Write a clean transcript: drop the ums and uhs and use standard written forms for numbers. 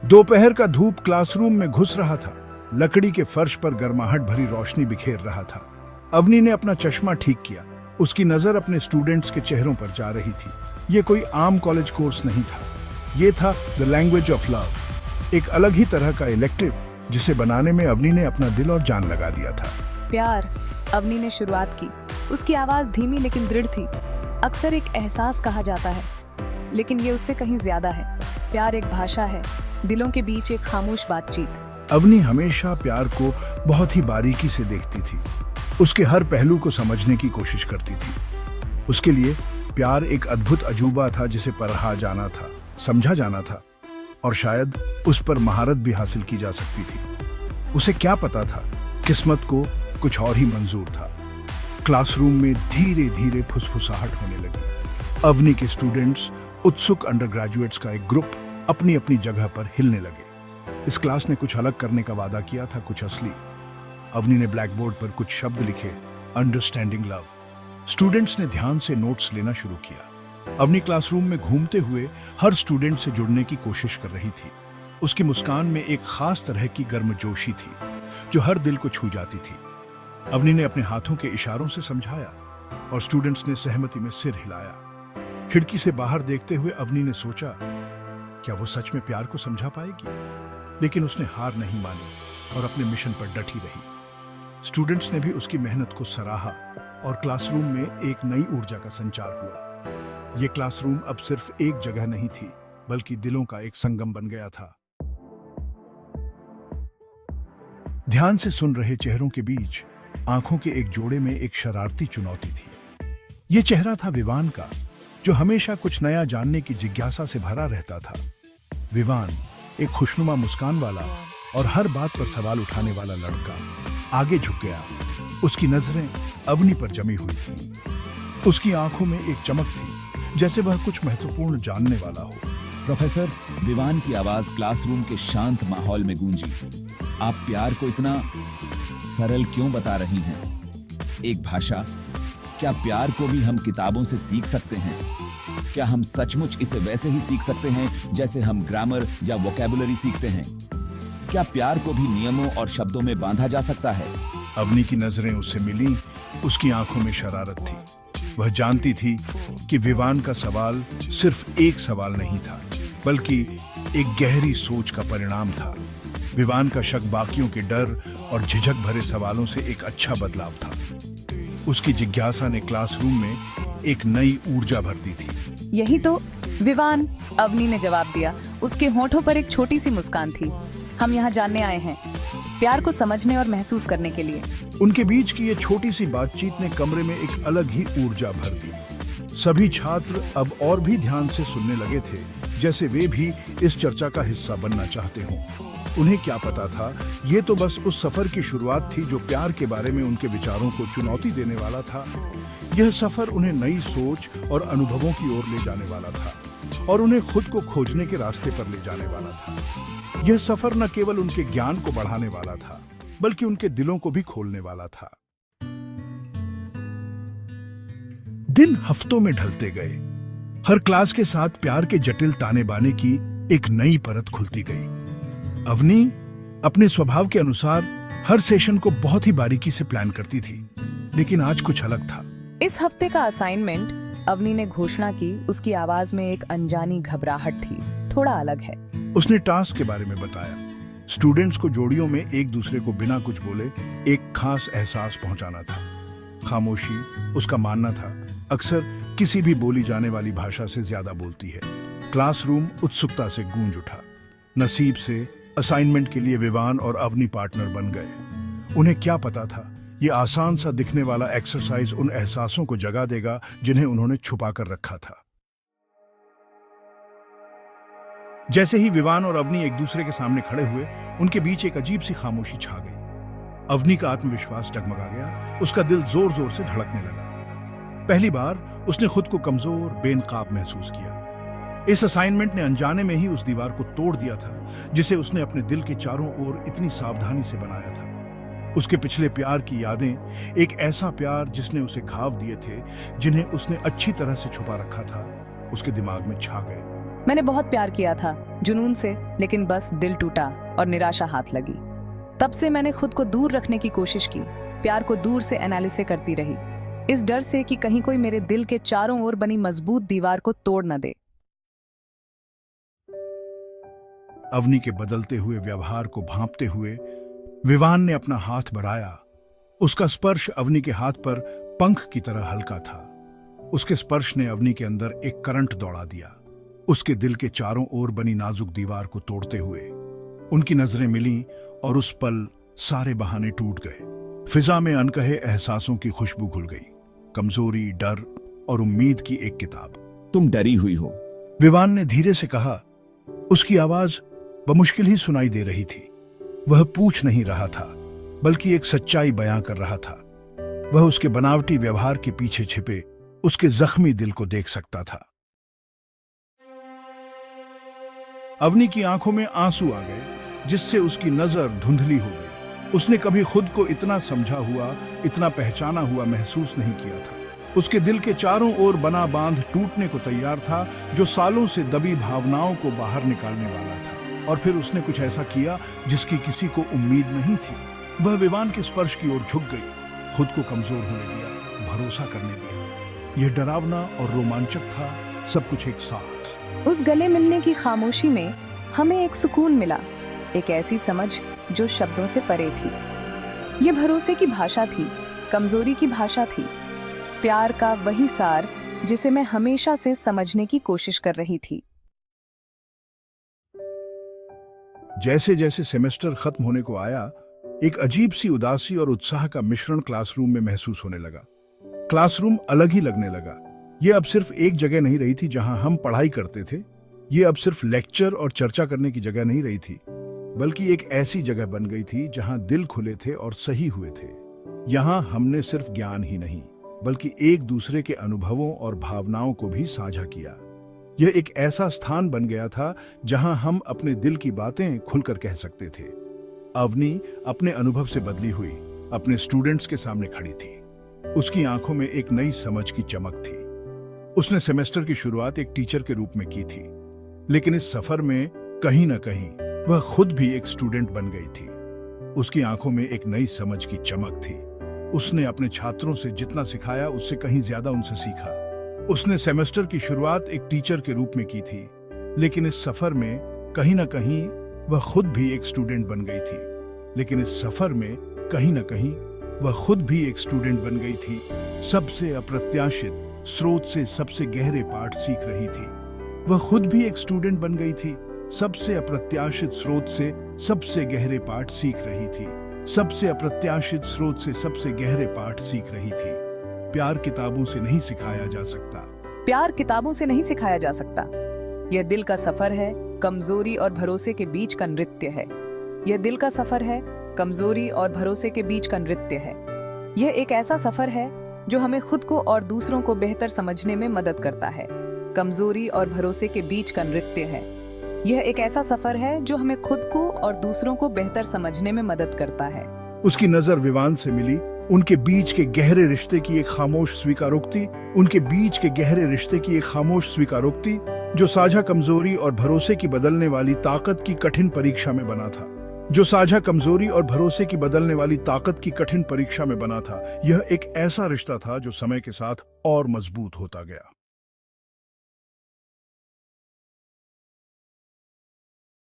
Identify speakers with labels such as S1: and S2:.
S1: दोपहर का धूप क्लासरूम में घुस रहा था। लकड़ी के फर्श पर गर्माहट भरी रोशनी बिखेर रहा था। अवनी ने अपना चश्मा ठीक किया। उसकी नजर अपने स्टूडेंट्स के चेहरों पर जा रही थी। ये कोई आम कॉलेज कोर्स नहीं था। ये था द लैंग्वेज ऑफ लव, एक अलग ही तरह का इलेक्टिव जिसे बनाने में अवनी ने अपना दिल और जान लगा दिया था।
S2: प्यार, अवनी ने शुरुआत की। उसकी आवाज धीमी लेकिन दृढ़ थी। अक्सर एक एहसास कहा जाता है, लेकिन ये उससे कहीं ज्यादा है। प्यार एक भाषा है, दिलों के बीच एक खामोश बातचीत।
S1: अवनी हमेशा प्यार को बहुत ही बारीकी से देखती थी, उसके हर पहलू को समझने की कोशिश करती थी। उसके लिए प्यार एक अद्भुत अजूबा था जिसे परखा जाना था, समझा जाना था और शायद उस पर महारत भी हासिल की जा सकती थी। उसे क्या पता था, किस्मत को कुछ और ही मंजूर था। क्लासरूम में धीरे धीरे फुसफुसाहट होने लगी। अवनी के स्टूडेंट्स, उत्सुक अंडरग्रेजुएट्स का एक ग्रुप अपनी अपनी जगह पर हिलने लगे। इस क्लास ने कुछ अलग करने का वादा किया था, कुछ असली। अवनी ने ब्लैक बोर्ड पर कुछ शब्द लिखे, अंडरस्टैंडिंग लव। स्टूडेंट्स ने ध्यान से नोट्स लेना शुरू किया। अवनी क्लासरूम में घूमते हुए हर स्टूडेंट से जुड़ने की कोशिश कर रही थी। उसकी मुस्कान में एक खास तरह की गर्मजोशी थी जो हर दिल को छू जाती थी। अवनी ने अपने हाथों के इशारों से समझाया और स्टूडेंट्स ने सहमति में सिर हिलाया। खिड़की से बाहर देखते हुए अवनी ने सोचा, क्या वो सच में प्यार को समझा पाएगी? लेकिन उसने हार नहीं मानी और अपने मिशन पर डटी रही। स्टूडेंट्स ने भी उसकी मेहनत को सराहा और क्लासरूम में एक नई ऊर्जा का संचार हुआ। ये क्लासरूम अब सिर्फ एक जगह नहीं थी, बल्कि दिलों का एक संगम बन गया था। ध्यान से सुन रहे चेहरों के बीच आंखों के एक जोड़े में एक शरारती चुनौती थी। यह चेहरा था विवान का, जो हमेशा कुछ नया जानने की जिज्ञासा से भरा रहता था। विवान, एक खुशनुमा मुस्कान वाला और हर बात पर सवाल उठाने वाला लड़का, आगे झुक गया। उसकी नजरें अवनी पर जमी हुई थी। उसकी आंखों में एक चमक थी, जैसे वह कुछ महत्वपूर्ण जानने वाला हो।
S3: प्रोफेसर, विवान की आवाज क्लासरूम के शांत माहौल में गूंजी। आप प्यार को इतना सरल क्यों बता रही हैं? एक भाषा, क्या प्यार को भी हम किताबों से सीख सकते हैं? क्या हम सचमुच इसे वैसे ही सीख सकते हैं जैसे हम ग्रामर या वोकैबुलरी सीखते हैं? क्या प्यार को भी नियमों और शब्दों में बांधा जा सकता है?
S1: अवनी की नजरें उससे मिली। उसकी आंखों में शरारत थी। वह जानती थी कि विवान का सवाल सिर्फ एक सवाल नहीं था, बल्कि एक गहरी सोच का परिणाम था। विवान का शक बाकियों के डर और झिझक भरे सवालों से एक अच्छा बदलाव था। उसकी जिज्ञासा ने क्लासरूम में एक नई ऊर्जा भर दी थी।
S2: यही तो विवान, अवनी ने जवाब दिया। उसके होठों पर एक छोटी सी मुस्कान थी। हम यहाँ जानने आए हैं, प्यार को समझने और महसूस करने के लिए।
S1: उनके बीच की ये छोटी सी बातचीत ने कमरे में एक अलग ही ऊर्जा भर दी। सभी छात्र अब और भी ध्यान से सुनने लगे थे, जैसे वे भी इस चर्चा का हिस्सा बनना चाहते हों। उन्हें क्या पता था, ये तो बस उस सफर की शुरुआत थी जो प्यार के बारे में उनके विचारों को चुनौती देने वाला था। यह सफर उन्हें नई सोच और अनुभवों की ओर ले जाने वाला था और उन्हें खुद को खोजने के रास्ते पर ले जाने वाला था। यह सफर न केवल उनके ज्ञान को बढ़ाने वाला था, बल्कि उनके दिलों को भी खोलने वाला था। दिन हफ्तों में ढलते गए। हर क्लास के साथ प्यार के जटिल ताने बाने की एक नई परत खुलती गई। अवनी अपने स्वभाव के अनुसार हर सेशन को बहुत ही बारीकी से प्लान करती थी, लेकिन आज कुछ अलग था।
S2: इस हफ्ते का असाइनमेंट, अवनी ने घोषणा की। उसकी आवाज में एक अनजानी घबराहट थी, थोड़ा अलग है।
S1: उसने टास्क के बारे में बताया। स्टूडेंट्स को जोड़ियों में एक दूसरे को बिना कुछ बोले एक खास एहसास पहुंचाना था। खामोशी, उसका मानना था, अक्सर किसी भी बोली जाने वाली भाषा से ज्यादा बोलती है। क्लासरूम उत्सुकता से गूंज उठा। नसीब से असाइनमेंट के लिए विवान और अवनी पार्टनर बन गए। उन्हें क्या पता था, ये आसान सा दिखने वाला एक्सरसाइज उन एहसासों को जगा देगा जिन्हें उन्होंने छुपा कर रखा था। जैसे ही विवान और अवनी एक दूसरे के सामने खड़े हुए, उनके बीच एक अजीब सी खामोशी छा गई। अवनी का आत्मविश्वास डगमगा गया। उसका दिल जोर जोर से धड़कने लगा। पहली बार उसने खुद को कमजोर, बेनकाब महसूस किया। इस असाइनमेंट ने अनजाने में ही उस दीवार को तोड़ दिया था जिसे उसने अपने दिल के चारों ओर इतनी सावधानी से बनाया था। उसके पिछले प्यार की यादें, एक ऐसा प्यार जिसने उसे घाव दिए थे, जिन्हें उसने अच्छी तरह से छुपा रखा था, उसके दिमाग में छा गए।
S2: मैंने बहुत प्यार किया था, जुनून से, लेकिन बस दिल टूटा और निराशा हाथ लगी। तब से मैंने खुद को दूर रखने की कोशिश की, प्यार को दूर से एनालिसिस करती रही, इस डर से कि कहीं कोई मेरे दिल के चारों ओर बनी मजबूत दीवार को तोड़ न दे।
S1: अवनी के बदलते हुए व्यवहार को भांपते हुए विवान ने अपना हाथ बढ़ाया। उसका स्पर्श अवनी के हाथ पर पंख की तरह हल्का था। उसके स्पर्श ने अवनी के अंदर एक करंट दौड़ा दिया, उसके दिल के चारों ओर बनी नाजुक दीवार को तोड़ते हुए। उनकी नजरें मिलीं और उस पल सारे बहाने टूट गए। फिजा में अनकहे एहसासों की खुशबू घुल गई, कमजोरी, डर और उम्मीद की एक किताब।
S3: तुम डरी हुई हो,
S1: विवान ने धीरे से कहा। उसकी आवाज बमुश्किल ही सुनाई दे रही थी। वह पूछ नहीं रहा था, बल्कि एक सच्चाई बयां कर रहा था। वह उसके बनावटी व्यवहार के पीछे छिपे उसके जख्मी दिल को देख सकता था। अवनी की आंखों में आंसू आ गए, जिससे उसकी नजर धुंधली हो गई। उसने कभी खुद को इतना समझा हुआ, इतना पहचाना हुआ महसूस नहीं किया था। उसके दिल के चारों ओर बना बांध टूटने को तैयार था, जो सालों से दबी भावनाओं को बाहर निकालने वाला था। और फिर उसने कुछ ऐसा किया जिसकी किसी को उम्मीद नहीं थी। वह विवान के स्पर्श की ओर झुक गई, खुद को कमजोर होने दिया, भरोसा करने दिया। यह डरावना और रोमांचक था, सब कुछ एक साथ।
S2: उस गले मिलने की खामोशी में हमें एक सुकून मिला, एक ऐसी समझ जो शब्दों से परे थी। ये भरोसे की भाषा थी, कमजोरी की भाषा थी, प्यार का वही सार जिसे मैं हमेशा से समझने की कोशिश कर रही थी।
S1: जैसे जैसे सेमेस्टर खत्म होने को आया, एक अजीब सी उदासी और उत्साह का मिश्रण क्लासरूम में महसूस होने लगा। क्लासरूम अलग ही लगने लगा। यह अब सिर्फ एक जगह नहीं रही थी जहां हम पढ़ाई करते थे। यह अब सिर्फ लेक्चर और चर्चा करने की जगह नहीं रही थी, बल्कि एक ऐसी जगह बन गई थी जहां दिल खुले थे और सही हुए थे। यहां हमने सिर्फ ज्ञान ही नहीं, बल्कि एक दूसरे के अनुभवों और भावनाओं को भी साझा किया। यह एक ऐसा स्थान बन गया था जहां हम अपने दिल की बातें खुलकर कह सकते थे। अवनी अपने अनुभव से बदली हुई अपने स्टूडेंट्स के सामने खड़ी थी। उसकी आंखों में एक नई समझ की चमक थी। उसने सेमेस्टर की शुरुआत एक टीचर के रूप में की थी, लेकिन इस सफर में कहीं ना कहीं वह खुद भी एक स्टूडेंट बन गई थी। उसकी आंखों में एक नई समझ की चमक थी। उसने अपने छात्रों से जितना सिखाया, उससे कहीं ज्यादा उनसे सीखा। उसने सेमेस्टर की शुरुआत एक टीचर के रूप में की थी, लेकिन इस सफर में कहीं ना कहीं वह खुद भी एक स्टूडेंट बन गई थी। लेकिन इस सफर में कहीं ना कहीं वह खुद भी एक स्टूडेंट बन गई थी। सबसे अप्रत्याशित स्रोत से सबसे गहरे पाठ सीख रही थी। वह खुद भी एक स्टूडेंट बन गई थी। सबसे अप्रत्याशित स्रोत से सबसे गहरे पाठ सीख रही थी। सबसे अप्रत्याशित स्रोत से सबसे गहरे पाठ सीख रही थी। प्यार किताबों से नहीं सिखाया जा सकता।
S2: प्यार किताबों से नहीं सिखाया जा सकता। यह दिल का सफर है, कमजोरी और भरोसे के बीच का नृत्य है। यह दिल का सफर है, कमजोरी और भरोसे के बीच का नृत्य है। यह एक ऐसा सफर है जो हमें खुद को और दूसरों को बेहतर समझने में मदद करता है। कमजोरी और भरोसे के बीच का नृत्य है। यह एक ऐसा सफर है जो हमें खुद को और दूसरों को बेहतर समझने में मदद करता है।
S1: उसकी नजर विवान से मिली। उनके बीच के गहरे रिश्ते की एक खामोश स्वीकारोक्ति, उनके बीच के गहरे रिश्ते की एक खामोश स्वीकारोक्ति जो साझा कमजोरी और भरोसे की बदलने वाली ताकत की कठिन परीक्षा में बना था। जो साझा कमजोरी और भरोसे की बदलने वाली ताकत की कठिन परीक्षा में बना था। यह एक ऐसा रिश्ता था जो समय के साथ और मजबूत होता गया।